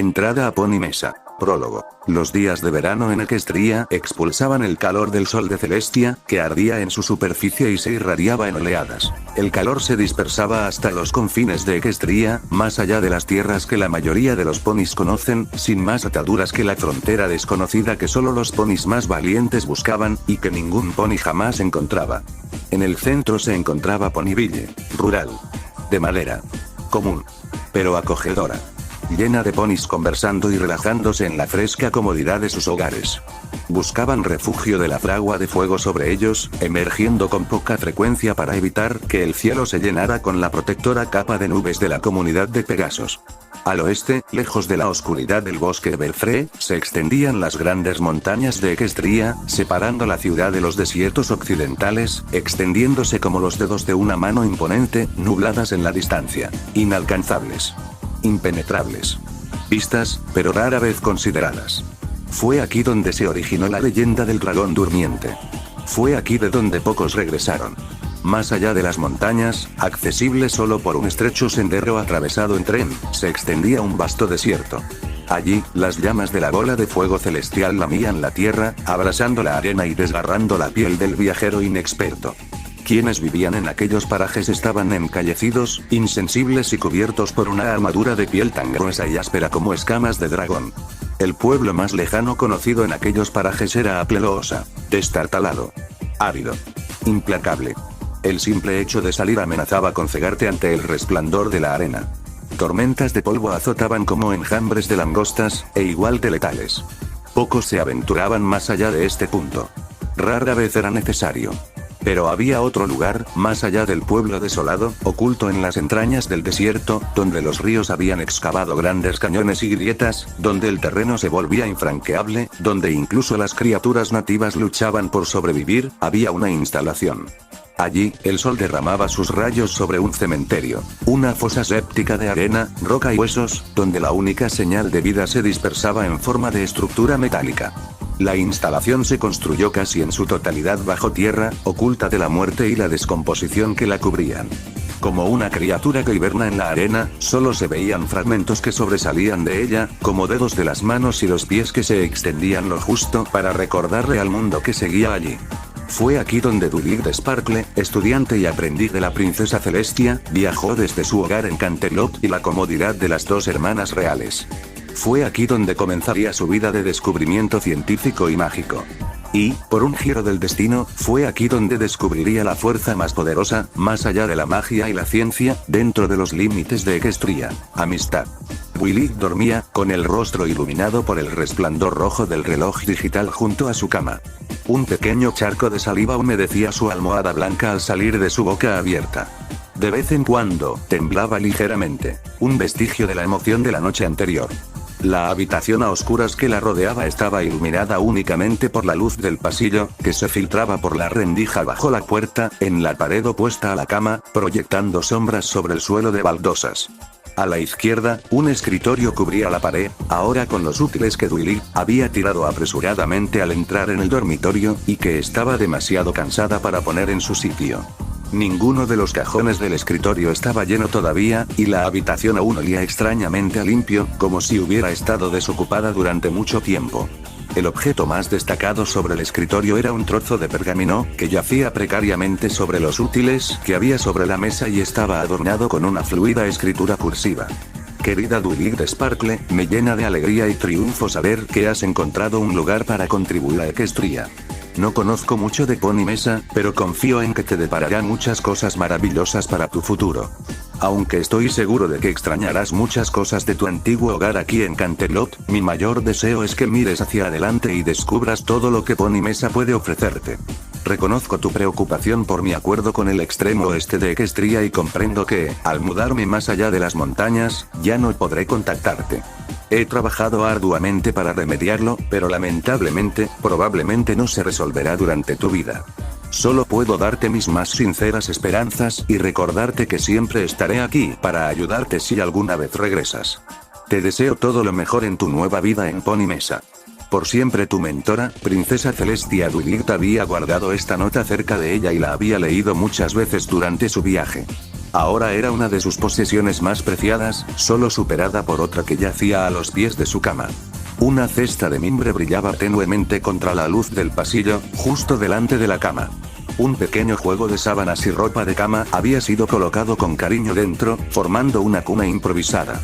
Entrada a Pony Mesa. Prólogo. Los días de verano en Equestria expulsaban el calor del sol de Celestia, que ardía en su superficie y se irradiaba en oleadas. El calor se dispersaba hasta los confines de Equestria, más allá de las tierras que la mayoría de los ponis conocen, sin más ataduras que la frontera desconocida que solo los ponis más valientes buscaban, y que ningún pony jamás encontraba. En el centro se encontraba Ponyville, rural. De madera. Común. Pero acogedora. Llena de ponis conversando y relajándose en la fresca comodidad de sus hogares. Buscaban refugio de la fragua de fuego sobre ellos, emergiendo con poca frecuencia para evitar que el cielo se llenara con la protectora capa de nubes de la comunidad de Pegasos. Al oeste, lejos de la oscuridad del bosque de Belfré, se extendían las grandes montañas de Equestria, separando la ciudad de los desiertos occidentales, extendiéndose como los dedos de una mano imponente, nubladas en la distancia. Inalcanzables. Impenetrables. Vistas, pero rara vez consideradas. Fue aquí donde se originó la leyenda del dragón durmiente. Fue aquí de donde pocos regresaron. Más allá de las montañas, accesible solo por un estrecho sendero atravesado en tren, se extendía un vasto desierto. Allí, las llamas de la bola de fuego celestial lamían la tierra, abrasando la arena y desgarrando la piel del viajero inexperto. Quienes vivían en aquellos parajes estaban encallecidos, insensibles y cubiertos por una armadura de piel tan gruesa y áspera como escamas de dragón. El pueblo más lejano conocido en aquellos parajes era Aplelosa, destartalado, árido, implacable. El simple hecho de salir amenazaba con cegarte ante el resplandor de la arena. Tormentas de polvo azotaban como enjambres de langostas, e igual de letales. Pocos se aventuraban más allá de este punto. Rara vez era necesario. Pero había otro lugar, más allá del pueblo desolado, oculto en las entrañas del desierto, donde los ríos habían excavado grandes cañones y grietas, donde el terreno se volvía infranqueable, donde incluso las criaturas nativas luchaban por sobrevivir, había una instalación. Allí, el sol derramaba sus rayos sobre un cementerio, una fosa séptica de arena, roca y huesos, donde la única señal de vida se dispersaba en forma de estructura metálica. La instalación se construyó casi en su totalidad bajo tierra, oculta de la muerte y la descomposición que la cubrían. Como una criatura que hiberna en la arena, solo se veían fragmentos que sobresalían de ella, como dedos de las manos y los pies que se extendían lo justo para recordarle al mundo que seguía allí. Fue aquí donde Dulig de Sparkle, estudiante y aprendiz de la princesa Celestia, viajó desde su hogar en Canterlot y la comodidad de las dos hermanas reales. Fue aquí donde comenzaría su vida de descubrimiento científico y mágico. Y, por un giro del destino, fue aquí donde descubriría la fuerza más poderosa, más allá de la magia y la ciencia, dentro de los límites de Equestria: amistad. Dulig dormía, con el rostro iluminado por el resplandor rojo del reloj digital junto a su cama. Un pequeño charco de saliva humedecía su almohada blanca al salir de su boca abierta. De vez en cuando, temblaba ligeramente, un vestigio de la emoción de la noche anterior. La habitación a oscuras que la rodeaba estaba iluminada únicamente por la luz del pasillo, que se filtraba por la rendija bajo la puerta, en la pared opuesta a la cama, proyectando sombras sobre el suelo de baldosas. A la izquierda, un escritorio cubría la pared, ahora con los útiles que Dulig había tirado apresuradamente al entrar en el dormitorio, y que estaba demasiado cansada para poner en su sitio. Ninguno de los cajones del escritorio estaba lleno todavía, y la habitación aún olía extrañamente a limpio, como si hubiera estado desocupada durante mucho tiempo. El objeto más destacado sobre el escritorio era un trozo de pergamino, que yacía precariamente sobre los útiles que había sobre la mesa y estaba adornado con una fluida escritura cursiva. Querida Dulig de Sparkle, me llena de alegría y triunfo saber que has encontrado un lugar para contribuir a Equestria. No conozco mucho de Pony Mesa, pero confío en que te depararán muchas cosas maravillosas para tu futuro. Aunque estoy seguro de que extrañarás muchas cosas de tu antiguo hogar aquí en Canterlot, mi mayor deseo es que mires hacia adelante y descubras todo lo que Pony Mesa puede ofrecerte. Reconozco tu preocupación por mi acuerdo con el extremo oeste de Equestria y comprendo que, al mudarme más allá de las montañas, ya no podré contactarte. He trabajado arduamente para remediarlo, pero lamentablemente, probablemente no se resolverá durante tu vida. Solo puedo darte mis más sinceras esperanzas y recordarte que siempre estaré aquí para ayudarte si alguna vez regresas. Te deseo todo lo mejor en tu nueva vida en Pony Mesa. Por siempre tu mentora, Princesa Celestia. Dulig había guardado esta nota cerca de ella y la había leído muchas veces durante su viaje. Ahora era una de sus posesiones más preciadas, solo superada por otra que yacía a los pies de su cama. Una cesta de mimbre brillaba tenuemente contra la luz del pasillo, justo delante de la cama. Un pequeño juego de sábanas y ropa de cama había sido colocado con cariño dentro, formando una cuna improvisada.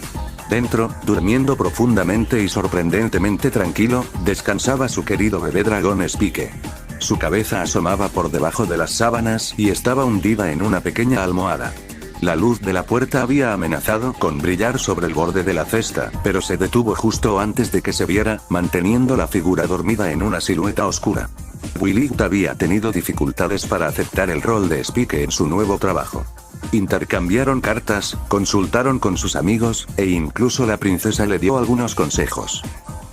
Dentro, durmiendo profundamente y sorprendentemente tranquilo, descansaba su querido bebé dragón Spike. Su cabeza asomaba por debajo de las sábanas y estaba hundida en una pequeña almohada. La luz de la puerta había amenazado con brillar sobre el borde de la cesta, pero se detuvo justo antes de que se viera, manteniendo la figura dormida en una silueta oscura. Willy había tenido dificultades para aceptar el rol de Spike en su nuevo trabajo. Intercambiaron cartas, consultaron con sus amigos, e incluso la princesa le dio algunos consejos.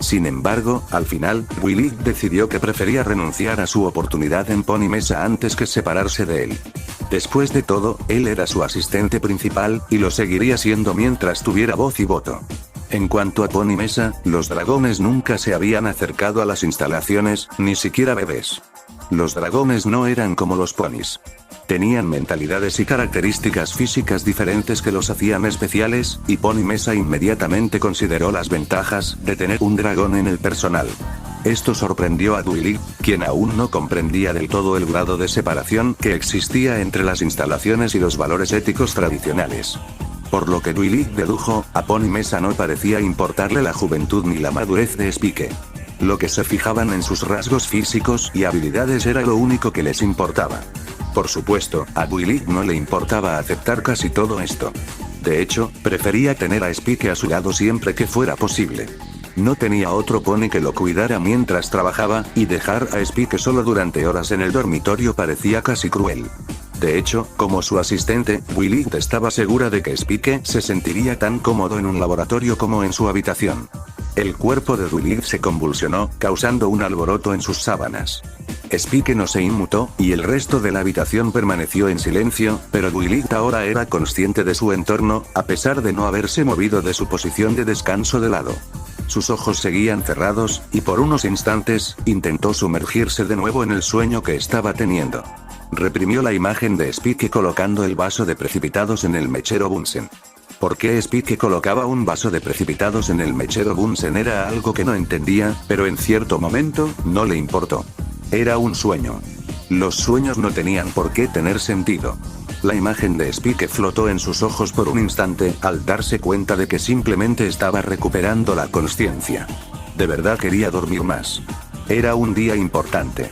Sin embargo, al final, Willy decidió que prefería renunciar a su oportunidad en Pony Mesa antes que separarse de él. Después de todo, él era su asistente principal, y lo seguiría siendo mientras tuviera voz y voto. En cuanto a Pony Mesa, los dragones nunca se habían acercado a las instalaciones, ni siquiera bebés. Los dragones no eran como los ponis. Tenían mentalidades y características físicas diferentes que los hacían especiales, y Pony Mesa inmediatamente consideró las ventajas de tener un dragón en el personal. Esto sorprendió a Willy, quien aún no comprendía del todo el grado de separación que existía entre las instalaciones y los valores éticos tradicionales. Por lo que Willy dedujo, a Pony Mesa no parecía importarle la juventud ni la madurez de Spike. Lo que se fijaban en sus rasgos físicos y habilidades era lo único que les importaba. Por supuesto, a Willy no le importaba aceptar casi todo esto. De hecho, prefería tener a Spike a su lado siempre que fuera posible. No tenía otro pony que lo cuidara mientras trabajaba, y dejar a Spike solo durante horas en el dormitorio parecía casi cruel. De hecho, como su asistente, Willy estaba segura de que Spike se sentiría tan cómodo en un laboratorio como en su habitación. El cuerpo de Willy se convulsionó, causando un alboroto en sus sábanas. Spike no se inmutó, y el resto de la habitación permaneció en silencio, pero Willy ahora era consciente de su entorno, a pesar de no haberse movido de su posición de descanso de lado. Sus ojos seguían cerrados, y por unos instantes, intentó sumergirse de nuevo en el sueño que estaba teniendo. Reprimió la imagen de Spike colocando el vaso de precipitados en el mechero Bunsen. ¿Por qué Spike colocaba un vaso de precipitados en el mechero Bunsen? Era algo que no entendía, pero en cierto momento, no le importó. Era un sueño. Los sueños no tenían por qué tener sentido. La imagen de Spike flotó en sus ojos por un instante, al darse cuenta de que simplemente estaba recuperando la consciencia. De verdad quería dormir más. Era un día importante.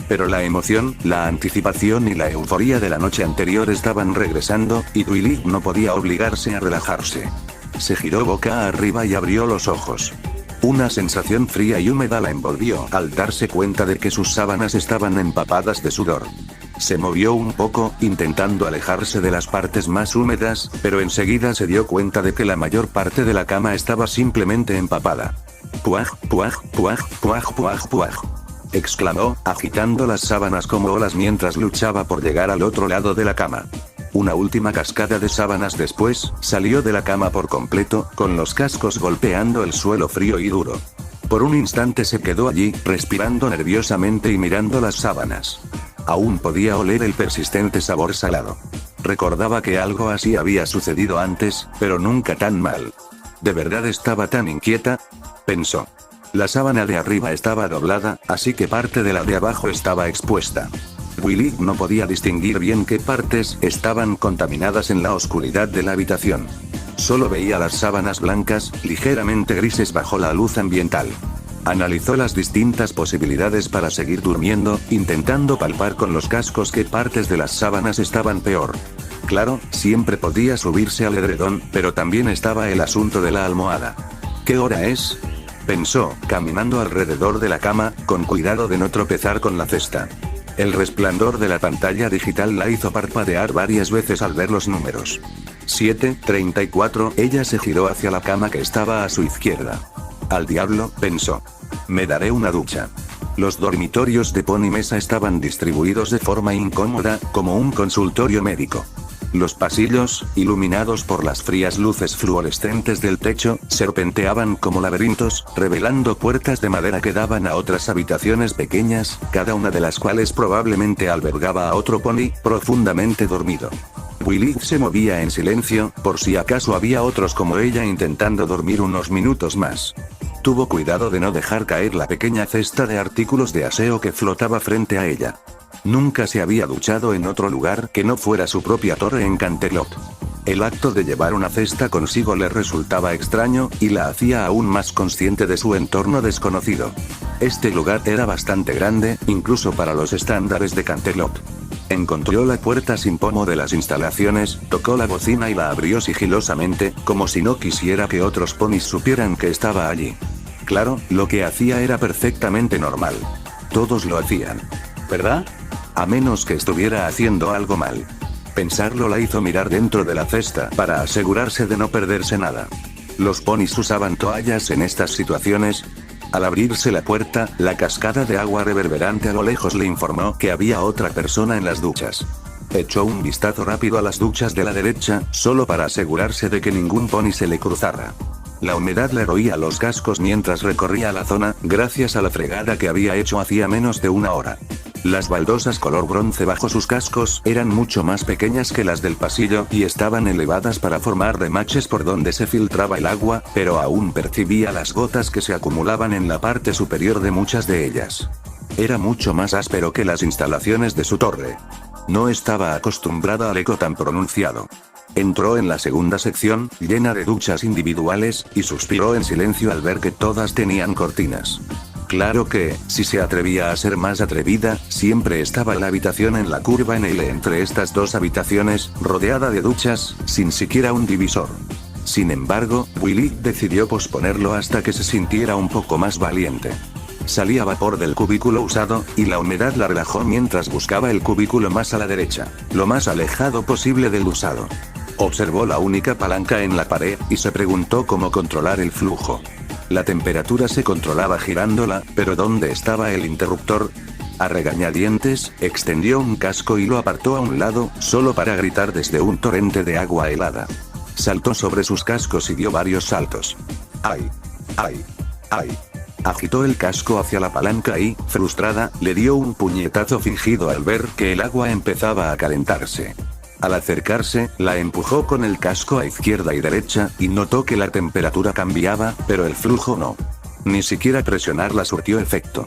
Pero la emoción, la anticipación y la euforía de la noche anterior estaban regresando, y Willy no podía obligarse a relajarse. Se giró boca arriba y abrió los ojos. Una sensación fría y húmeda la envolvió al darse cuenta de que sus sábanas estaban empapadas de sudor. Se movió un poco, intentando alejarse de las partes más húmedas, pero enseguida se dio cuenta de que la mayor parte de la cama estaba simplemente empapada. ¡Puaj, puaj, puaj, puaj, puaj, puaj! Exclamó, agitando las sábanas como olas mientras luchaba por llegar al otro lado de la cama. Una última cascada de sábanas después, salió de la cama por completo, con los cascos golpeando el suelo frío y duro. Por un instante se quedó allí, respirando nerviosamente y mirando las sábanas. Aún podía oler el persistente sabor salado. Recordaba que algo así había sucedido antes, pero nunca tan mal. ¿De verdad estaba tan inquieta?, pensó. La sábana de arriba estaba doblada, así que parte de la de abajo estaba expuesta. Willy no podía distinguir bien qué partes estaban contaminadas en la oscuridad de la habitación. Solo veía las sábanas blancas, ligeramente grises bajo la luz ambiental. Analizó las distintas posibilidades para seguir durmiendo, intentando palpar con los cascos qué partes de las sábanas estaban peor. Claro, siempre podía subirse al edredón, pero también estaba el asunto de la almohada. ¿Qué hora es?, pensó, caminando alrededor de la cama, con cuidado de no tropezar con la cesta. El resplandor de la pantalla digital la hizo parpadear varias veces al ver los números. 7:34, ella se giró hacia la cama que estaba a su izquierda. Al diablo, pensó. Me daré una ducha. Los dormitorios de Pony Mesa estaban distribuidos de forma incómoda, como un consultorio médico. Los pasillos, iluminados por las frías luces fluorescentes del techo, serpenteaban como laberintos, revelando puertas de madera que daban a otras habitaciones pequeñas, cada una de las cuales probablemente albergaba a otro pony, profundamente dormido. Willy se movía en silencio, por si acaso había otros como ella intentando dormir unos minutos más. Tuvo cuidado de no dejar caer la pequeña cesta de artículos de aseo que flotaba frente a ella. Nunca se había duchado en otro lugar que no fuera su propia torre en Canterlot. El acto de llevar una cesta consigo le resultaba extraño, y la hacía aún más consciente de su entorno desconocido. Este lugar era bastante grande, incluso para los estándares de Canterlot. Encontró la puerta sin pomo de las instalaciones, tocó la bocina y la abrió sigilosamente, como si no quisiera que otros ponis supieran que estaba allí. Claro, lo que hacía era perfectamente normal. Todos lo hacían. ¿Verdad? A menos que estuviera haciendo algo mal. Pensarlo la hizo mirar dentro de la cesta para asegurarse de no perderse nada. Los ponis usaban toallas en estas situaciones. Al abrirse la puerta, la cascada de agua reverberante a lo lejos le informó que había otra persona en las duchas. Echó un vistazo rápido a las duchas de la derecha, solo para asegurarse de que ningún poni se le cruzara. La humedad le roía los cascos mientras recorría la zona, gracias a la fregada que había hecho hacía menos de una hora. Las baldosas color bronce bajo sus cascos eran mucho más pequeñas que las del pasillo y estaban elevadas para formar remaches por donde se filtraba el agua, pero aún percibía las gotas que se acumulaban en la parte superior de muchas de ellas. Era mucho más áspero que las instalaciones de su torre. No estaba acostumbrada al eco tan pronunciado. Entró en la segunda sección, llena de duchas individuales, y suspiró en silencio al ver que todas tenían cortinas. Claro que, si se atrevía a ser más atrevida, siempre estaba la habitación en la curva en L entre estas dos habitaciones, rodeada de duchas, sin siquiera un divisor. Sin embargo, Willy decidió posponerlo hasta que se sintiera un poco más valiente. Salía vapor del cubículo usado, y la humedad la relajó mientras buscaba el cubículo más a la derecha, lo más alejado posible del usado. Observó la única palanca en la pared, y se preguntó cómo controlar el flujo. La temperatura se controlaba girándola, pero ¿dónde estaba el interruptor? A regañadientes, extendió un casco y lo apartó a un lado, solo para gritar desde un torrente de agua helada. Saltó sobre sus cascos y dio varios saltos. ¡Ay! ¡Ay! ¡Ay! Agitó el casco hacia la palanca y, frustrada, le dio un puñetazo fingido al ver que el agua empezaba a calentarse. Al acercarse, la empujó con el casco a izquierda y derecha, y notó que la temperatura cambiaba, pero el flujo no. Ni siquiera presionarla surtió efecto.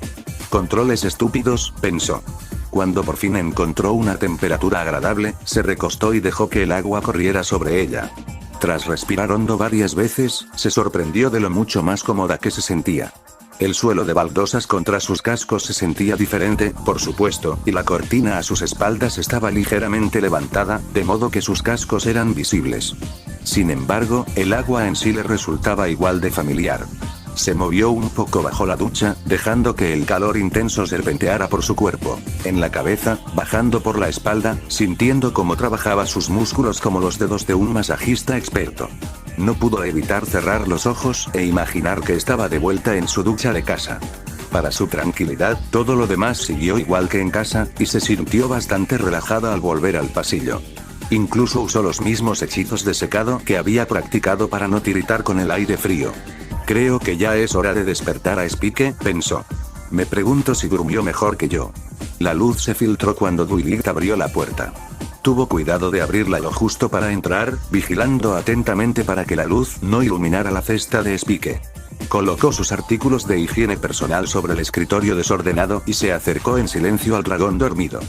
Controles estúpidos, pensó. Cuando por fin encontró una temperatura agradable, se recostó y dejó que el agua corriera sobre ella. Tras respirar hondo varias veces, se sorprendió de lo mucho más cómoda que se sentía. El suelo de baldosas contra sus cascos se sentía diferente, por supuesto, y la cortina a sus espaldas estaba ligeramente levantada, de modo que sus cascos eran visibles. Sin embargo, el agua en sí le resultaba igual de familiar. Se movió un poco bajo la ducha, dejando que el calor intenso serpenteara por su cuerpo, en la cabeza, bajando por la espalda, sintiendo cómo trabajaba sus músculos como los dedos de un masajista experto. No pudo evitar cerrar los ojos e imaginar que estaba de vuelta en su ducha de casa. Para su tranquilidad, todo lo demás siguió igual que en casa, y se sintió bastante relajada al volver al pasillo. Incluso usó los mismos hechizos de secado que había practicado para no tiritar con el aire frío. Creo que ya es hora de despertar a Spike, pensó. Me pregunto si durmió mejor que yo. La luz se filtró cuando Dwight abrió la puerta. Tuvo cuidado de abrirla lo justo para entrar, vigilando atentamente para que la luz no iluminara la cesta de Spike. Colocó sus artículos de higiene personal sobre el escritorio desordenado y se acercó en silencio al dragón dormido.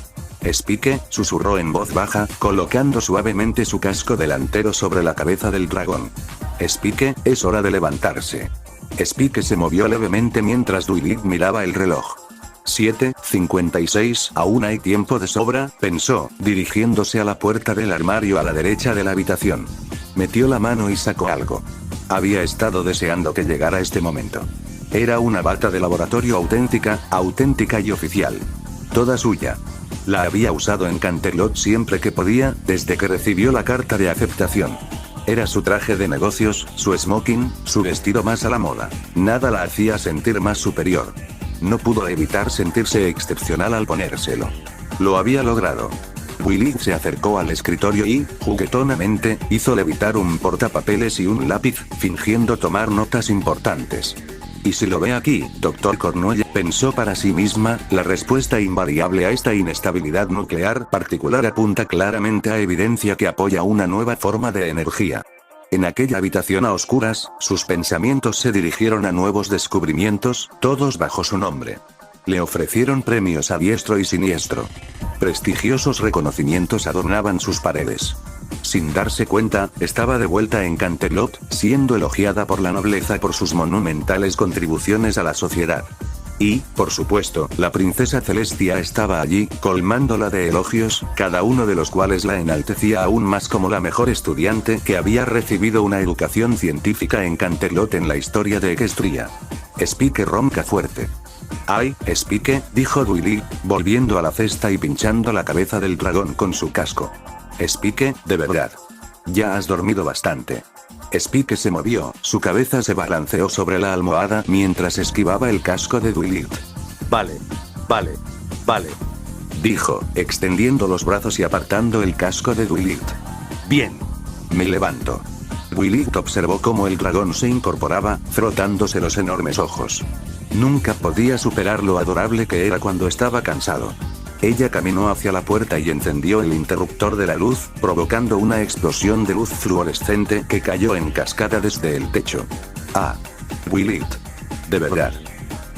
Spike, susurró en voz baja, colocando suavemente su casco delantero sobre la cabeza del dragón. Spike, es hora de levantarse. Spike se movió levemente mientras Dwight miraba el reloj. 7:56, aún hay tiempo de sobra, pensó, dirigiéndose a la puerta del armario a la derecha de la habitación. Metió la mano y sacó algo. Había estado deseando que llegara este momento. Era una bata de laboratorio auténtica y oficial. Toda suya. La había usado en Canterlot siempre que podía, desde que recibió la carta de aceptación. Era su traje de negocios, su smoking, su vestido más a la moda. Nada la hacía sentir más superior. No pudo evitar sentirse excepcional al ponérselo. Lo había logrado. Willy se acercó al escritorio y, juguetonamente, hizo levitar un portapapeles y un lápiz, fingiendo tomar notas importantes. ¿Y si lo ve aquí, Dr. Cornwell? Pensó para sí misma, la respuesta invariable a esta inestabilidad nuclear particular apunta claramente a evidencia que apoya una nueva forma de energía. En aquella habitación a oscuras, sus pensamientos se dirigieron a nuevos descubrimientos, todos bajo su nombre. Le ofrecieron premios a diestro y siniestro. Prestigiosos reconocimientos adornaban sus paredes. Sin darse cuenta, estaba de vuelta en Canterlot, siendo elogiada por la nobleza por sus monumentales contribuciones a la sociedad. Y, por supuesto, la princesa Celestia estaba allí, colmándola de elogios, cada uno de los cuales la enaltecía aún más como la mejor estudiante que había recibido una educación científica en Canterlot en la historia de Equestria. Spike ronca fuerte. «Ay, Spike», dijo Willy, volviendo a la cesta y pinchando la cabeza del dragón con su casco. «Spike, de verdad. Ya has dormido bastante». Spike se movió, su cabeza se balanceó sobre la almohada mientras esquivaba el casco de Willy. «Vale. Dijo, extendiendo los brazos y apartando el casco de Willy. «Bien. Me levanto». Willy observó cómo el dragón se incorporaba, frotándose los enormes ojos. Nunca podía superar lo adorable que era cuando estaba cansado. Ella caminó hacia la puerta y encendió el interruptor de la luz, provocando una explosión de luz fluorescente que cayó en cascada desde el techo. «Ah. Willy. De verdad».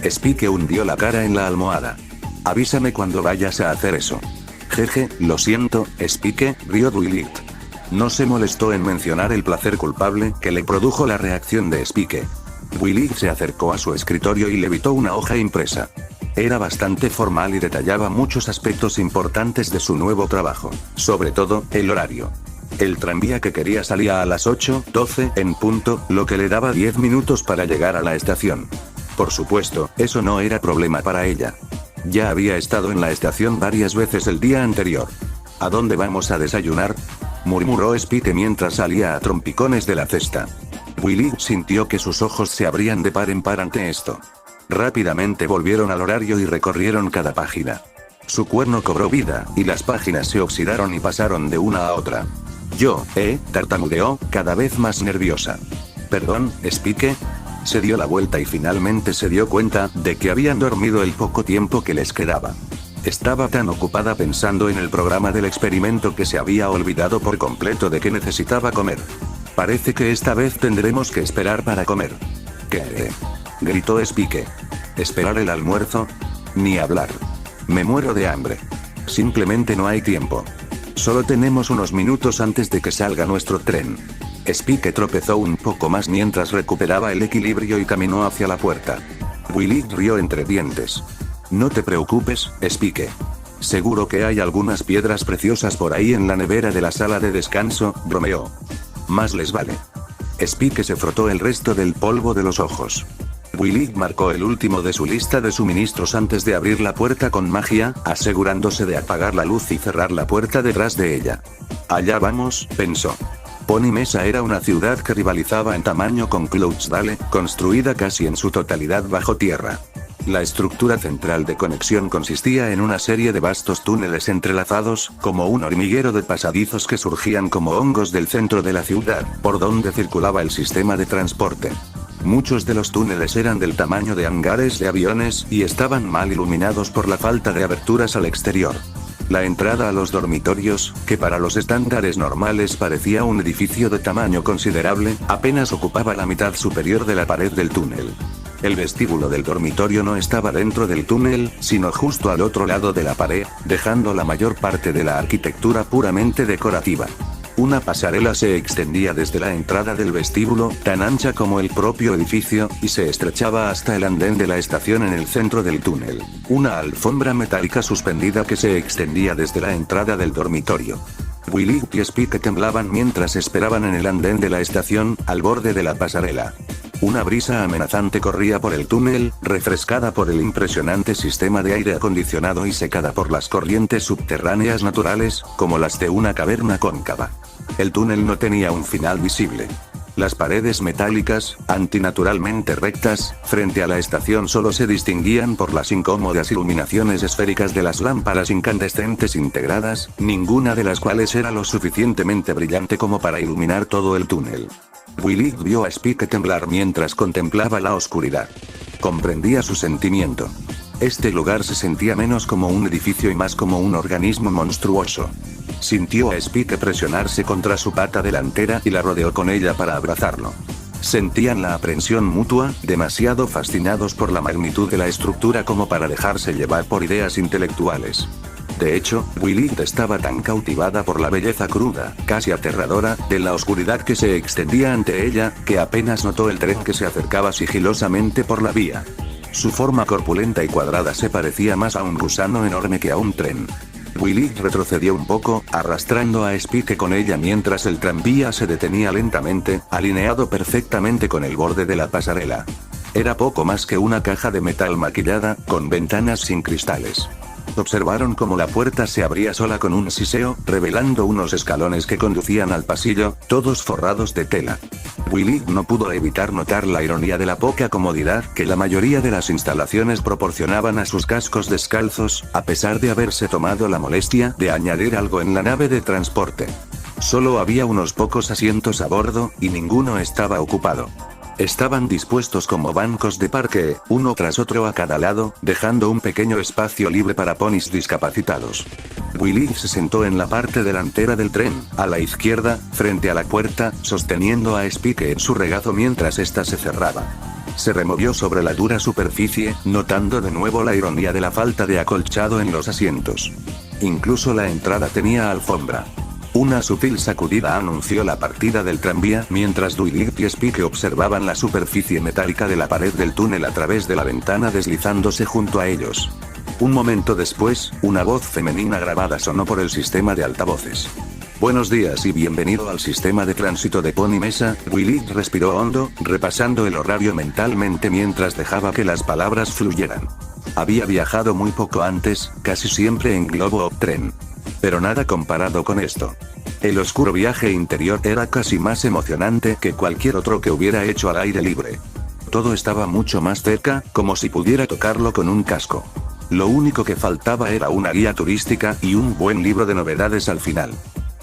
Spike hundió la cara en la almohada. «Avísame cuando vayas a hacer eso». «Jeje, lo siento, Spike», rió Willy. No se molestó en mencionar el placer culpable que le produjo la reacción de Spike. Willy se acercó a su escritorio y levitó una hoja impresa. Era bastante formal y detallaba muchos aspectos importantes de su nuevo trabajo, sobre todo, el horario. El tranvía que quería salía a las 8:12 en punto, lo que le daba 10 minutos para llegar a la estación. Por supuesto, eso no era problema para ella. Ya había estado en la estación varias veces el día anterior. «¿A dónde vamos a desayunar?», murmuró Spike mientras salía a trompicones de la cesta. Willy sintió que sus ojos se abrían de par en par ante esto. Rápidamente volvieron al horario y recorrieron cada página. Su cuerno cobró vida, y las páginas se oxidaron y pasaron de una a otra. Tartamudeó, cada vez más nerviosa. «Perdón, Spike». Se dio la vuelta y finalmente se dio cuenta de que habían dormido el poco tiempo que les quedaba. Estaba tan ocupada pensando en el programa del experimento que se había olvidado por completo de que necesitaba comer. «Parece que esta vez tendremos que esperar para comer». «¿Qué?», gritó Spike. «¿Esperar el almuerzo? Ni hablar. Me muero de hambre. Simplemente no hay tiempo. Solo tenemos unos minutos antes de que salga nuestro tren». Spike tropezó un poco más mientras recuperaba el equilibrio y caminó hacia la puerta. Willy rió entre dientes. «No te preocupes, Spike. Seguro que hay algunas piedras preciosas por ahí en la nevera de la sala de descanso», bromeó. «Más les vale». Spike se frotó el resto del polvo de los ojos. Willy marcó el último de su lista de suministros antes de abrir la puerta con magia, asegurándose de apagar la luz y cerrar la puerta detrás de ella. «Allá vamos», pensó. Pony Mesa era una ciudad que rivalizaba en tamaño con Cloudsdale, construida casi en su totalidad bajo tierra. La estructura central de conexión consistía en una serie de vastos túneles entrelazados, como un hormiguero de pasadizos que surgían como hongos del centro de la ciudad, por donde circulaba el sistema de transporte. Muchos de los túneles eran del tamaño de hangares de aviones y estaban mal iluminados por la falta de aberturas al exterior. La entrada a los dormitorios, que para los estándares normales parecía un edificio de tamaño considerable, apenas ocupaba la mitad superior de la pared del túnel. El vestíbulo del dormitorio no estaba dentro del túnel, sino justo al otro lado de la pared, dejando la mayor parte de la arquitectura puramente decorativa. Una pasarela se extendía desde la entrada del vestíbulo, tan ancha como el propio edificio, y se estrechaba hasta el andén de la estación en el centro del túnel. Una alfombra metálica suspendida que se extendía desde la entrada del dormitorio. Willy y Spike temblaban mientras esperaban en el andén de la estación, al borde de la pasarela. Una brisa amenazante corría por el túnel, refrescada por el impresionante sistema de aire acondicionado y secada por las corrientes subterráneas naturales, como las de una caverna cóncava. El túnel no tenía un final visible. Las paredes metálicas, antinaturalmente rectas, frente a la estación solo se distinguían por las incómodas iluminaciones esféricas de las lámparas incandescentes integradas, ninguna de las cuales era lo suficientemente brillante como para iluminar todo el túnel. Willy vio a Spike temblar mientras contemplaba la oscuridad. Comprendía su sentimiento. Este lugar se sentía menos como un edificio y más como un organismo monstruoso. Sintió a Spike presionarse contra su pata delantera y la rodeó con ella para abrazarlo. Sentían la aprensión mutua, demasiado fascinados por la magnitud de la estructura como para dejarse llevar por ideas intelectuales. De hecho, Willy estaba tan cautivada por la belleza cruda, casi aterradora, de la oscuridad que se extendía ante ella, que apenas notó el tren que se acercaba sigilosamente por la vía. Su forma corpulenta y cuadrada se parecía más a un gusano enorme que a un tren. Willy retrocedió un poco, arrastrando a Spike con ella mientras el tranvía se detenía lentamente, alineado perfectamente con el borde de la pasarela. Era poco más que una caja de metal maquillada, con ventanas sin cristales. Observaron cómo la puerta se abría sola con un siseo, revelando unos escalones que conducían al pasillo, todos forrados de tela. Willy no pudo evitar notar la ironía de la poca comodidad que la mayoría de las instalaciones proporcionaban a sus cascos descalzos, a pesar de haberse tomado la molestia de añadir algo en la nave de transporte. Solo había unos pocos asientos a bordo, y ninguno estaba ocupado. Estaban dispuestos como bancos de parque, uno tras otro a cada lado, dejando un pequeño espacio libre para ponis discapacitados. Willy se sentó en la parte delantera del tren, a la izquierda, frente a la puerta, sosteniendo a Spike en su regazo mientras ésta se cerraba. Se removió sobre la dura superficie, notando de nuevo la ironía de la falta de acolchado en los asientos. Incluso la entrada tenía alfombra. Una sutil sacudida anunció la partida del tranvía mientras Willy y Spike observaban la superficie metálica de la pared del túnel a través de la ventana deslizándose junto a ellos. Un momento después, una voz femenina grabada sonó por el sistema de altavoces. Buenos días y bienvenido al sistema de tránsito de Pony Mesa. Willy respiró hondo, repasando el horario mentalmente mientras dejaba que las palabras fluyeran. Había viajado muy poco antes, casi siempre en globo o tren. Pero nada comparado con esto. El oscuro viaje interior era casi más emocionante que cualquier otro que hubiera hecho al aire libre. Todo estaba mucho más cerca, como si pudiera tocarlo con un casco. Lo único que faltaba era una guía turística y un buen libro de novedades al final.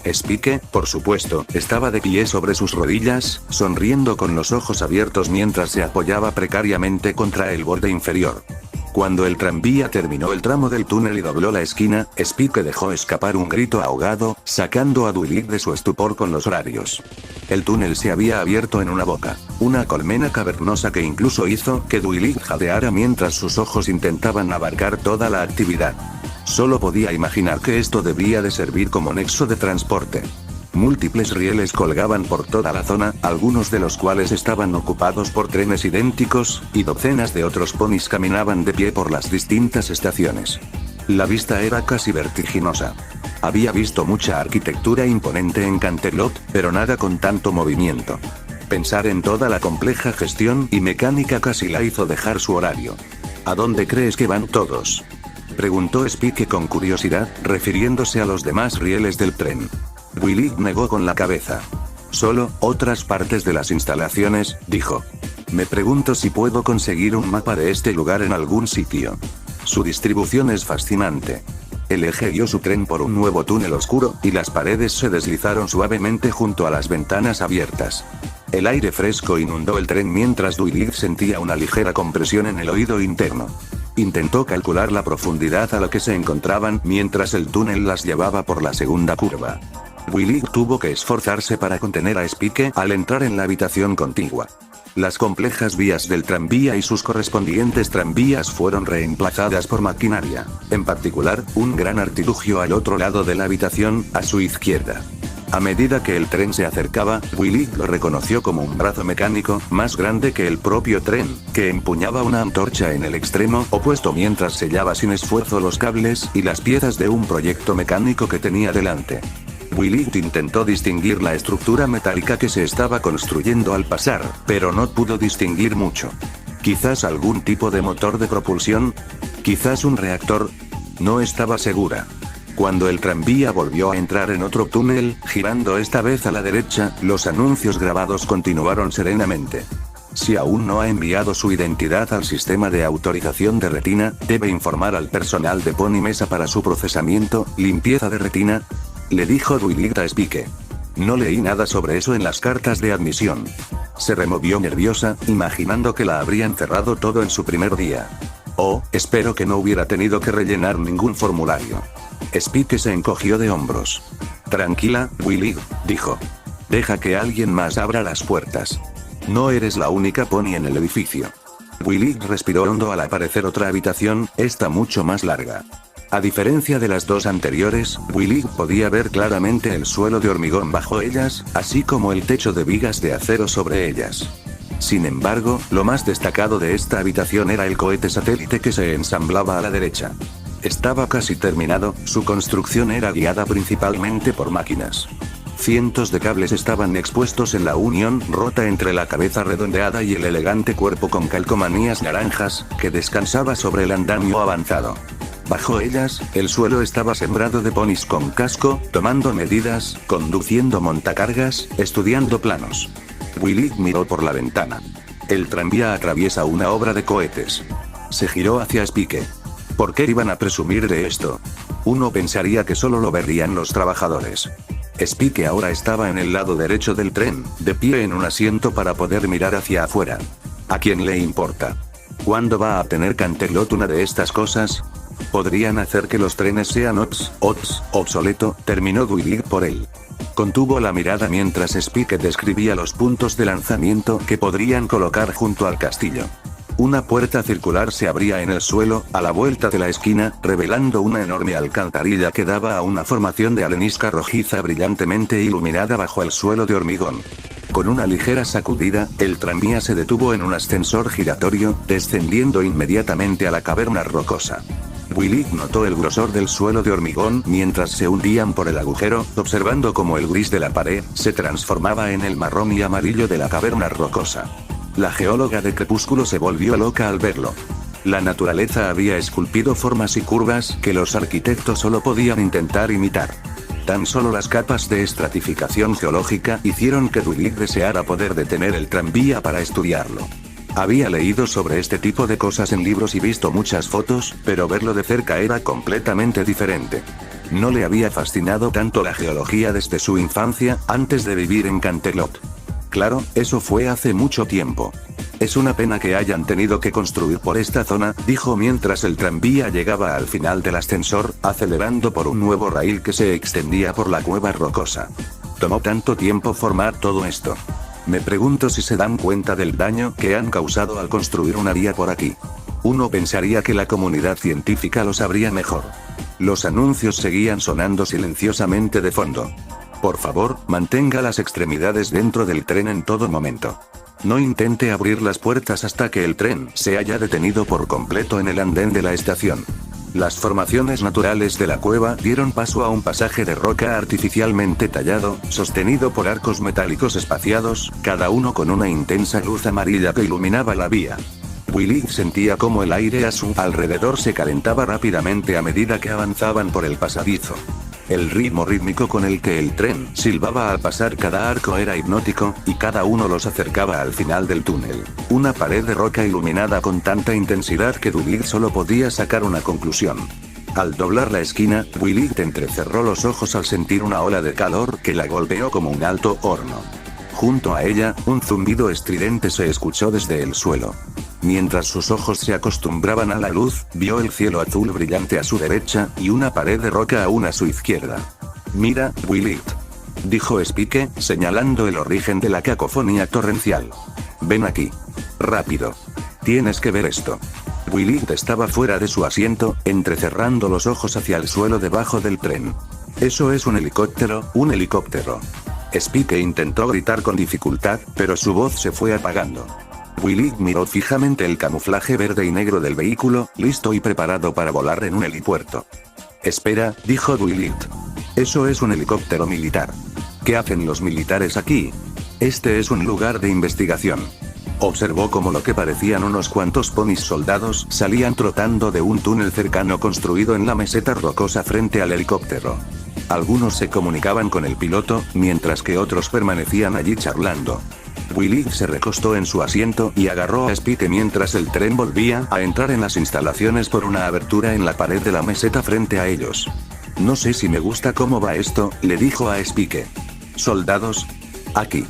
Spike, por supuesto, estaba de pie sobre sus rodillas, sonriendo con los ojos abiertos mientras se apoyaba precariamente contra el borde inferior. Cuando el tranvía terminó el tramo del túnel y dobló la esquina, Spike dejó escapar un grito ahogado, sacando a Willy de su estupor con los horarios. El túnel se había abierto en una boca, una colmena cavernosa que incluso hizo que Willy jadeara mientras sus ojos intentaban abarcar toda la actividad. Solo podía imaginar que esto debía de servir como nexo de transporte. Múltiples rieles colgaban por toda la zona, algunos de los cuales estaban ocupados por trenes idénticos, y docenas de otros ponis caminaban de pie por las distintas estaciones. La vista era casi vertiginosa. Había visto mucha arquitectura imponente en Canterlot, pero nada con tanto movimiento. Pensar en toda la compleja gestión y mecánica casi la hizo dejar su horario. ¿A dónde crees que van todos?, preguntó Spike con curiosidad, refiriéndose a los demás rieles del tren. Willy negó con la cabeza. Solo, otras partes de las instalaciones, dijo. Me pregunto si puedo conseguir un mapa de este lugar en algún sitio. Su distribución es fascinante. El eje guió su tren por un nuevo túnel oscuro, y las paredes se deslizaron suavemente junto a las ventanas abiertas. El aire fresco inundó el tren mientras Willy sentía una ligera compresión en el oído interno. Intentó calcular la profundidad a la que se encontraban mientras el túnel las llevaba por la segunda curva. Willy tuvo que esforzarse para contener a Spike al entrar en la habitación contigua. Las complejas vías del tranvía y sus correspondientes tranvías fueron reemplazadas por maquinaria, en particular, un gran artilugio al otro lado de la habitación, a su izquierda. A medida que el tren se acercaba, Willy lo reconoció como un brazo mecánico, más grande que el propio tren, que empuñaba una antorcha en el extremo opuesto mientras sellaba sin esfuerzo los cables y las piezas de un proyecto mecánico que tenía delante. Willy intentó distinguir la estructura metálica que se estaba construyendo al pasar, pero no pudo distinguir mucho. Quizás algún tipo de motor de propulsión, quizás un reactor. No estaba segura. Cuando el tranvía volvió a entrar en otro túnel, girando esta vez a la derecha, los anuncios grabados continuaron serenamente. Si aún no ha enviado su identidad al sistema de autorización de retina, debe informar al personal de Pony Mesa para su procesamiento, limpieza de retina, le dijo Willy a Spike. No leí nada sobre eso en las cartas de admisión. Se removió nerviosa, imaginando que la habrían cerrado todo en su primer día. Oh, espero que no hubiera tenido que rellenar ningún formulario. Spike se encogió de hombros. Tranquila, Willy, dijo. Deja que alguien más abra las puertas. No eres la única pony en el edificio. Willy respiró hondo al aparecer otra habitación, esta mucho más larga. A diferencia de las dos anteriores, Willy podía ver claramente el suelo de hormigón bajo ellas, así como el techo de vigas de acero sobre ellas. Sin embargo, lo más destacado de esta habitación era el cohete satélite que se ensamblaba a la derecha. Estaba casi terminado, su construcción era guiada principalmente por máquinas. Cientos de cables estaban expuestos en la unión rota entre la cabeza redondeada y el elegante cuerpo con calcomanías naranjas, que descansaba sobre el andamio avanzado. Bajo ellas, el suelo estaba sembrado de ponis con casco, tomando medidas, conduciendo montacargas, estudiando planos. Willy miró por la ventana. El tranvía atraviesa una obra de cohetes. Se giró hacia Spike. ¿Por qué iban a presumir de esto? Uno pensaría que solo lo verían los trabajadores. Spike ahora estaba en el lado derecho del tren, de pie en un asiento para poder mirar hacia afuera. ¿A quién le importa? ¿Cuándo va a tener Canterlot una de estas cosas? Podrían hacer que los trenes sean obsoleto, terminó Willy por él. Contuvo la mirada mientras Spike describía los puntos de lanzamiento que podrían colocar junto al castillo. Una puerta circular se abría en el suelo, a la vuelta de la esquina, revelando una enorme alcantarilla que daba a una formación de arenisca rojiza brillantemente iluminada bajo el suelo de hormigón. Con una ligera sacudida, el tranvía se detuvo en un ascensor giratorio, descendiendo inmediatamente a la caverna rocosa. Willy notó el grosor del suelo de hormigón mientras se hundían por el agujero, observando cómo el gris de la pared se transformaba en el marrón y amarillo de la caverna rocosa. La geóloga de Crepúsculo se volvió loca al verlo. La naturaleza había esculpido formas y curvas que los arquitectos solo podían intentar imitar. Tan solo las capas de estratificación geológica hicieron que Willy deseara poder detener el tranvía para estudiarlo. Había leído sobre este tipo de cosas en libros y visto muchas fotos, pero verlo de cerca era completamente diferente. No le había fascinado tanto la geología desde su infancia, antes de vivir en Canterlot. Claro, eso fue hace mucho tiempo. Es una pena que hayan tenido que construir por esta zona, dijo mientras el tranvía llegaba al final del ascensor, acelerando por un nuevo raíl que se extendía por la cueva rocosa. Tomó tanto tiempo formar todo esto. Me pregunto si se dan cuenta del daño que han causado al construir una vía por aquí. Uno pensaría que la comunidad científica lo sabría mejor. Los anuncios seguían sonando silenciosamente de fondo. Por favor, mantenga las extremidades dentro del tren en todo momento. No intente abrir las puertas hasta que el tren se haya detenido por completo en el andén de la estación. Las formaciones naturales de la cueva dieron paso a un pasaje de roca artificialmente tallado, sostenido por arcos metálicos espaciados, cada uno con una intensa luz amarilla que iluminaba la vía. Willy sentía como el aire a su alrededor se calentaba rápidamente a medida que avanzaban por el pasadizo. El ritmo rítmico con el que el tren silbaba al pasar cada arco era hipnótico, y cada uno los acercaba al final del túnel. Una pared de roca iluminada con tanta intensidad que Willy solo podía sacar una conclusión. Al doblar la esquina, Willy entrecerró los ojos al sentir una ola de calor que la golpeó como un alto horno. Junto a ella, un zumbido estridente se escuchó desde el suelo. Mientras sus ojos se acostumbraban a la luz, vio el cielo azul brillante a su derecha, y una pared de roca aún a su izquierda. «Mira, Willy», dijo Spike, señalando el origen de la cacofonía torrencial. «Ven aquí. Rápido. Tienes que ver esto». Willy estaba fuera de su asiento, entrecerrando los ojos hacia el suelo debajo del tren. «Eso es un helicóptero, un helicóptero». Spike intentó gritar con dificultad, pero su voz se fue apagando. Willy miró fijamente el camuflaje verde y negro del vehículo, listo y preparado para volar en un helipuerto. «Espera», dijo Willy. «Eso es un helicóptero militar». «¿Qué hacen los militares aquí?» «Este es un lugar de investigación». Observó cómo lo que parecían unos cuantos ponis soldados salían trotando de un túnel cercano construido en la meseta rocosa frente al helicóptero. Algunos se comunicaban con el piloto, mientras que otros permanecían allí charlando. Willy se recostó en su asiento y agarró a Spike mientras el tren volvía a entrar en las instalaciones por una abertura en la pared de la meseta frente a ellos. «No sé si me gusta cómo va esto», le dijo a Spike. ¿Soldados? Aquí.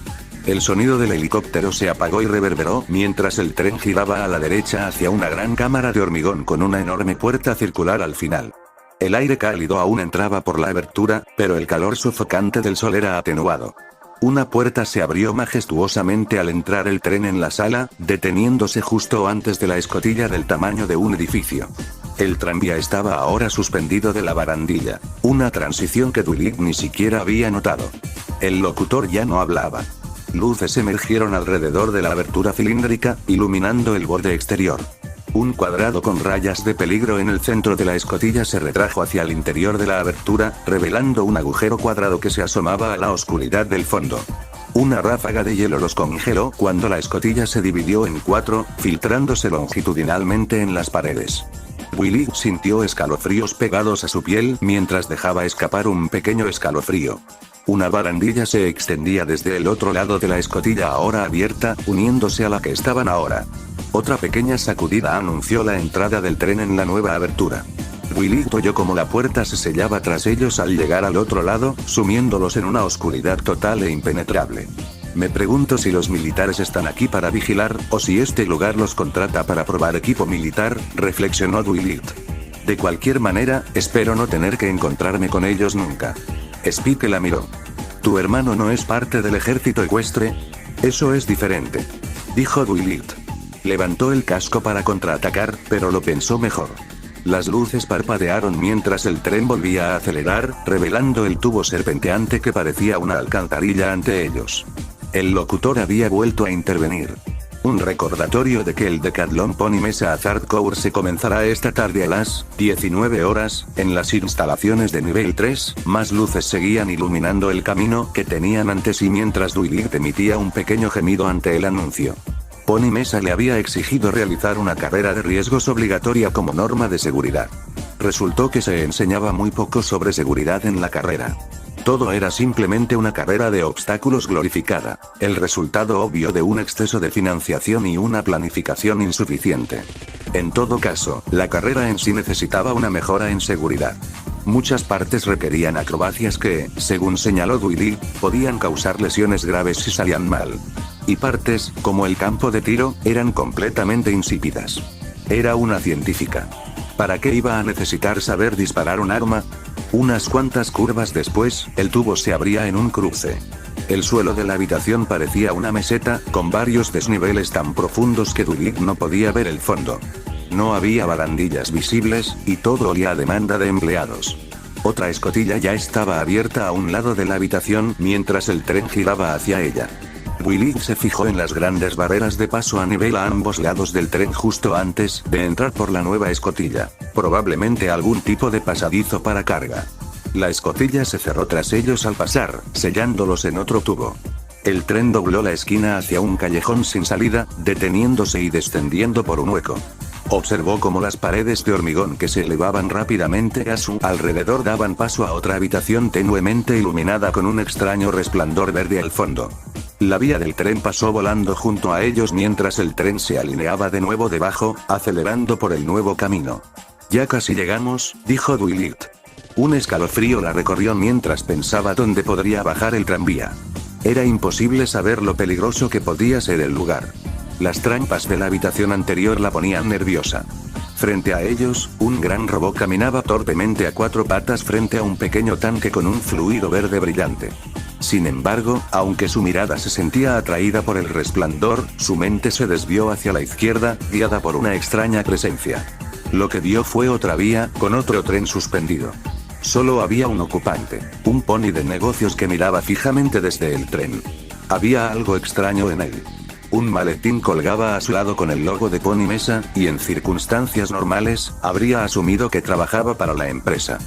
El sonido del helicóptero se apagó y reverberó mientras el tren giraba a la derecha hacia una gran cámara de hormigón con una enorme puerta circular al final. El aire cálido aún entraba por la abertura, pero el calor sofocante del sol era atenuado. Una puerta se abrió majestuosamente al entrar el tren en la sala, deteniéndose justo antes de la escotilla del tamaño de un edificio. El tranvía estaba ahora suspendido de la barandilla, una transición que Dwight ni siquiera había notado. El locutor ya no hablaba. Luces emergieron alrededor de la abertura cilíndrica, iluminando el borde exterior. Un cuadrado con rayas de peligro en el centro de la escotilla se retrajo hacia el interior de la abertura, revelando un agujero cuadrado que se asomaba a la oscuridad del fondo. Una ráfaga de hielo los congeló cuando la escotilla se dividió en 4, filtrándose longitudinalmente en las paredes. Willy sintió escalofríos pegados a su piel mientras dejaba escapar un pequeño escalofrío. Una barandilla se extendía desde el otro lado de la escotilla ahora abierta, uniéndose a la que estaban ahora. Otra pequeña sacudida anunció la entrada del tren en la nueva abertura. Willy oyó como la puerta se sellaba tras ellos al llegar al otro lado, sumiéndolos en una oscuridad total e impenetrable. Me pregunto si los militares están aquí para vigilar, o si este lugar los contrata para probar equipo militar, reflexionó Willy. De cualquier manera, espero no tener que encontrarme con ellos nunca. Spike la miró. ¿Tu hermano no es parte del ejército ecuestre? Eso es diferente. Dijo Willy. Levantó el casco para contraatacar, pero lo pensó mejor. Las luces parpadearon mientras el tren volvía a acelerar, revelando el tubo serpenteante que parecía una alcantarilla ante ellos. El locutor había vuelto a intervenir. Un recordatorio de que el Decathlon Pony Mesa Hazard Course se comenzará esta tarde a las 19 horas, en las instalaciones de nivel 3, más luces seguían iluminando el camino que tenían ante sí mientras Dwight emitía un pequeño gemido ante el anuncio. Pony Mesa le había exigido realizar una carrera de riesgos obligatoria como norma de seguridad. Resultó que se enseñaba muy poco sobre seguridad en la carrera. Todo era simplemente una carrera de obstáculos glorificada, el resultado obvio de un exceso de financiación y una planificación insuficiente. En todo caso, la carrera en sí necesitaba una mejora en seguridad. Muchas partes requerían acrobacias que, según señaló Dwight, podían causar lesiones graves si salían mal. Y partes, como el campo de tiro, eran completamente insípidas. Era una científica. ¿Para qué iba a necesitar saber disparar un arma? Unas cuantas curvas después, el tubo se abría en un cruce. El suelo de la habitación parecía una meseta, con varios desniveles tan profundos que Dwight no podía ver el fondo. No había barandillas visibles, y todo olía a demanda de empleados. Otra escotilla ya estaba abierta a un lado de la habitación mientras el tren giraba hacia ella. Willy se fijó en las grandes barreras de paso a nivel a ambos lados del tren justo antes de entrar por la nueva escotilla, probablemente algún tipo de pasadizo para carga. La escotilla se cerró tras ellos al pasar, sellándolos en otro tubo. El tren dobló la esquina hacia un callejón sin salida, deteniéndose y descendiendo por un hueco. Observó cómo las paredes de hormigón que se elevaban rápidamente a su alrededor daban paso a otra habitación tenuemente iluminada con un extraño resplandor verde al fondo. La vía del tren pasó volando junto a ellos mientras el tren se alineaba de nuevo debajo, acelerando por el nuevo camino. Ya casi llegamos, dijo Dwight. Un escalofrío la recorrió mientras pensaba dónde podría bajar el tranvía. Era imposible saber lo peligroso que podía ser el lugar. Las trampas de la habitación anterior la ponían nerviosa. Frente a ellos, un gran robot caminaba torpemente a 4 patas frente a un pequeño tanque con un fluido verde brillante. Sin embargo, aunque su mirada se sentía atraída por el resplandor, su mente se desvió hacia la izquierda, guiada por una extraña presencia. Lo que vio fue otra vía, con otro tren suspendido. Solo había un ocupante, un pony de negocios que miraba fijamente desde el tren. Había algo extraño en él. Un maletín colgaba a su lado con el logo de Pony Mesa, y en circunstancias normales, habría asumido que trabajaba para la empresa.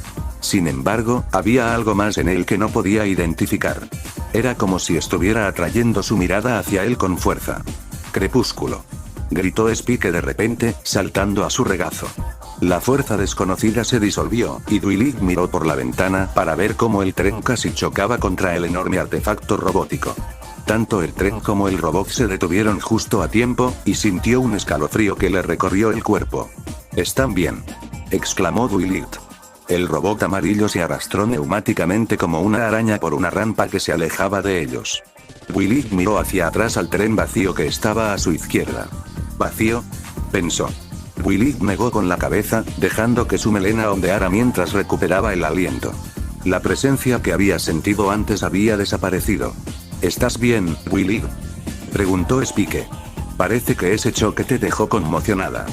Sin embargo, había algo más en él que no podía identificar. Era como si estuviera atrayendo su mirada hacia él con fuerza. Crepúsculo. Gritó Spike de repente, saltando a su regazo. La fuerza desconocida se disolvió, y Dwight miró por la ventana para ver cómo el tren casi chocaba contra el enorme artefacto robótico. Tanto el tren como el robot se detuvieron justo a tiempo, y sintió un escalofrío que le recorrió el cuerpo. «¿Están bien?», exclamó Dwight. El robot amarillo se arrastró neumáticamente como una araña por una rampa que se alejaba de ellos. Willy miró hacia atrás al tren vacío que estaba a su izquierda. ¿Vacío?, pensó. Willy negó con la cabeza, dejando que su melena ondeara mientras recuperaba el aliento. La presencia que había sentido antes había desaparecido. ¿Estás bien, Willy?, preguntó Spike. Parece que ese choque te dejó conmocionada.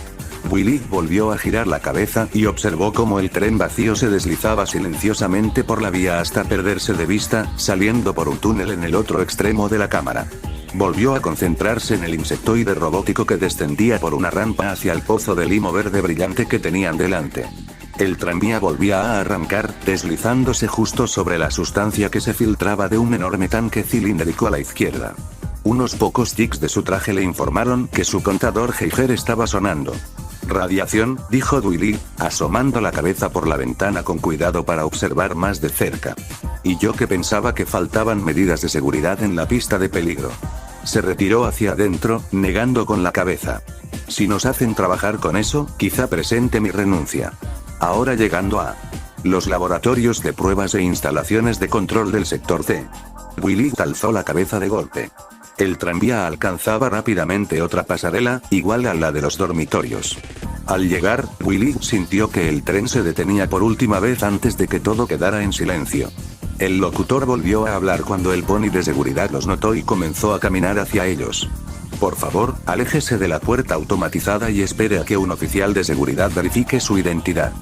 Willy volvió a girar la cabeza y observó cómo el tren vacío se deslizaba silenciosamente por la vía hasta perderse de vista, saliendo por un túnel en el otro extremo de la cámara. Volvió a concentrarse en el insectoide robótico que descendía por una rampa hacia el pozo de limo verde brillante que tenían delante. El tranvía volvía a arrancar, deslizándose justo sobre la sustancia que se filtraba de un enorme tanque cilíndrico a la izquierda. Unos pocos tics de su traje le informaron que su contador Geiger estaba sonando. «Radiación», dijo Willy, asomando la cabeza por la ventana con cuidado para observar más de cerca. Y yo que pensaba que faltaban medidas de seguridad en la pista de peligro. Se retiró hacia adentro, negando con la cabeza. Si nos hacen trabajar con eso, quizá presente mi renuncia. Ahora llegando a los laboratorios de pruebas e instalaciones de control del sector C. Willy alzó la cabeza de golpe. El tranvía alcanzaba rápidamente otra pasarela, igual a la de los dormitorios. Al llegar, Willy sintió que el tren se detenía por última vez antes de que todo quedara en silencio. El locutor volvió a hablar cuando el pony de seguridad los notó y comenzó a caminar hacia ellos. Por favor, aléjese de la puerta automatizada y espere a que un oficial de seguridad verifique su identidad.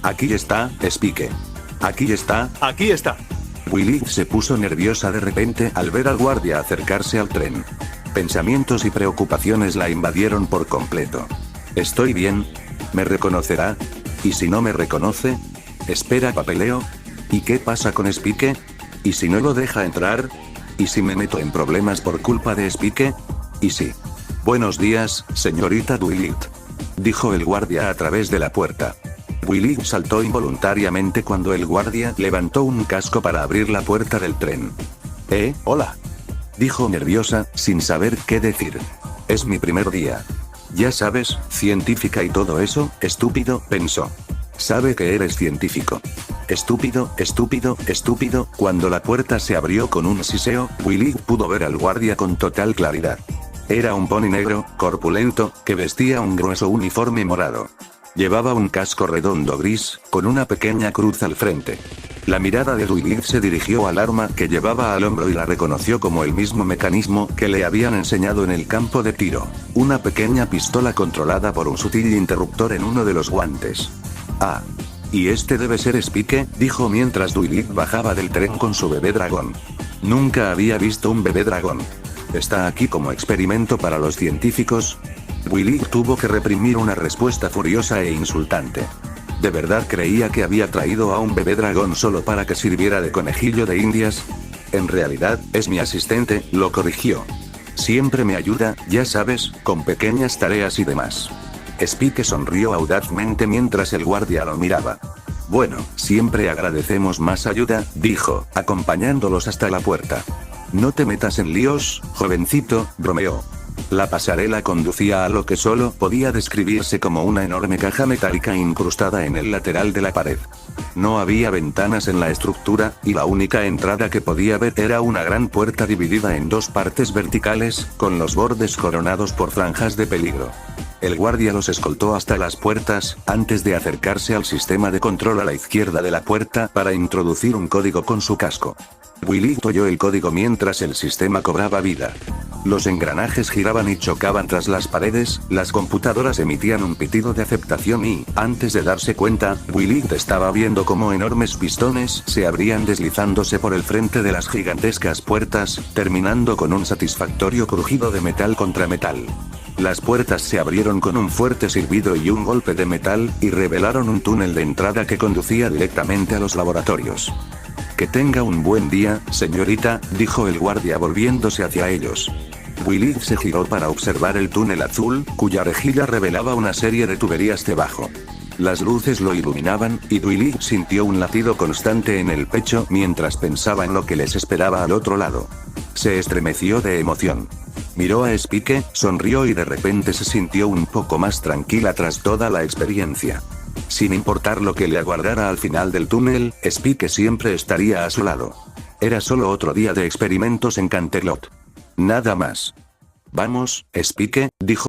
Aquí está, Spike. Aquí está. Aquí está. Willy se puso nerviosa de repente al ver al guardia acercarse al tren. Pensamientos y preocupaciones la invadieron por completo. ¿Estoy bien? ¿Me reconocerá? ¿Y si no me reconoce? ¿Espera papeleo? ¿Y qué pasa con Spike? ¿Y si no lo deja entrar? ¿Y si me meto en problemas por culpa de Spike? ¿Y si? Buenos días, señorita Dwight, dijo el guardia a través de la puerta. Willy saltó involuntariamente cuando el guardia levantó un casco para abrir la puerta del tren. Hola, dijo nerviosa, sin saber qué decir. Es mi primer día. Ya sabes, científica y todo eso, estúpido, pensó. Sabe que eres científico. Estúpido, estúpido, estúpido. Cuando la puerta se abrió con un siseo, Willy pudo ver al guardia con total claridad. Era un pony negro, corpulento, que vestía un grueso uniforme morado. Llevaba un casco redondo gris, con una pequeña cruz al frente. La mirada de Dwight se dirigió al arma que llevaba al hombro y la reconoció como el mismo mecanismo que le habían enseñado en el campo de tiro. Una pequeña pistola controlada por un sutil interruptor en uno de los guantes. Ah. Y este debe ser Spike, dijo mientras Dwight bajaba del tren con su bebé dragón. Nunca había visto un bebé dragón. ¿Está aquí como experimento para los científicos? Willy tuvo que reprimir una respuesta furiosa e insultante. ¿De verdad creía que había traído a un bebé dragón solo para que sirviera de conejillo de indias? En realidad, es mi asistente, lo corrigió. Siempre me ayuda, ya sabes, con pequeñas tareas y demás. Spike sonrió audazmente mientras el guardia lo miraba. Bueno, siempre agradecemos más ayuda, dijo, acompañándolos hasta la puerta. No te metas en líos, jovencito, bromeó. La pasarela conducía a lo que solo podía describirse como una enorme caja metálica incrustada en el lateral de la pared. No había ventanas en la estructura, y la única entrada que podía ver era una gran puerta dividida en dos partes verticales, con los bordes coronados por franjas de peligro. El guardia los escoltó hasta las puertas, antes de acercarse al sistema de control a la izquierda de la puerta para introducir un código con su casco. Willy oyó el código mientras el sistema cobraba vida. Los engranajes giraban y chocaban tras las paredes, las computadoras emitían un pitido de aceptación y, antes de darse cuenta, Willy estaba viendo cómo enormes pistones se abrían deslizándose por el frente de las gigantescas puertas, terminando con un satisfactorio crujido de metal contra metal. Las puertas se abrieron con un fuerte silbido y un golpe de metal, y revelaron un túnel de entrada que conducía directamente a los laboratorios. Que tenga un buen día, señorita, dijo el guardia volviéndose hacia ellos. Willy se giró para observar el túnel azul, cuya rejilla revelaba una serie de tuberías debajo. Las luces lo iluminaban, y Willy sintió un latido constante en el pecho mientras pensaba en lo que les esperaba al otro lado. Se estremeció de emoción. Miró a Spike, sonrió y de repente se sintió un poco más tranquila tras toda la experiencia. Sin importar lo que le aguardara al final del túnel, Spike siempre estaría a su lado. Era solo otro día de experimentos en Canterlot. Nada más. Vamos, Spike, dijo